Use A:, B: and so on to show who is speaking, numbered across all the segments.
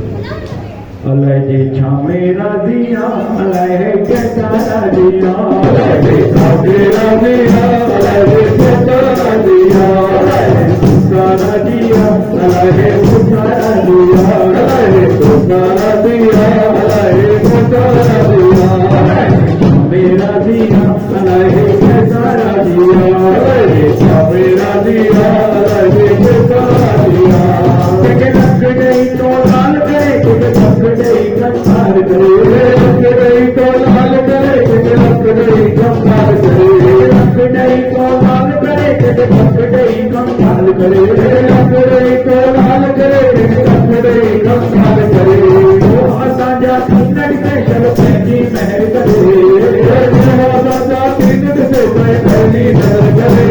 A: अल्लाह जी छामे राजिया अल्लाह के तारा दिया अल्लाह जी छामे राजिया अल्लाह के तारा दिया तारा दिया अल्लाह के तारा दिया तारा दिया अल्लाह के तारा दिया मेरा दिया अल्लाह के तारा दिया छामे राजिया अल्लाह के तारा दिया लग गई तो लाल करे लग गई कंगाल करे लग गई तो लाल करे लग गई कंगाल करे लग गई तो लाल करे लग गई कंगाल करे लग गई तो लाल करे लग गई कंगाल करे वो साजा कन्नड़ के शल पहली महर करे वो साजा कन्नड़ से पहली महर करे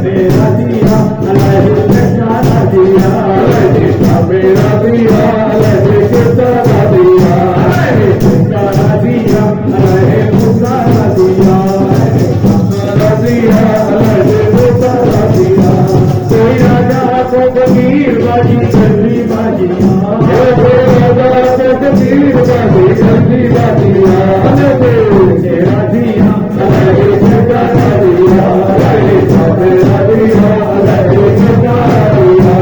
A: मेरा दिया अल्लाह के तारा दिया मेरा दिया अल्लाह के तारा दिया तारा दिया अल्लाह के तारा दिया तारा दिया अल्लाह के तारा दिया कोई राजा को फकीर बाजी जल्दी बाजी कोई राजा को फकीर बाजी जल्दी बाजी मेरा दिया अल्लाह के तारा दिया मेरा दिया अल्लाह के तारा दिया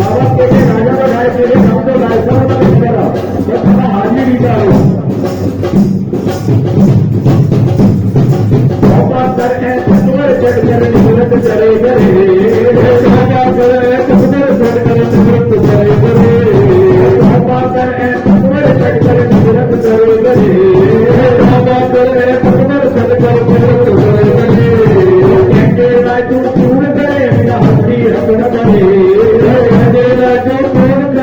A: बाबा के राजा बनाए तेरे नाम तो लायसा करा जब हमें हाजिर ही करो बाबा सर है तुम्हारे चढ़ कर निवृत्त चले गए राजा सर है तुम्हारे चढ़ कर निवृत्त चले गए बाबा सर है तुम्हारे चढ़ कर निवृत्त चले गए बाबा सर है तुम्हारे चढ़ कर निवृत्त चले गए कहते राय तू पूर्ण करे बिना हस्ती रखना करे
B: मेरा दिया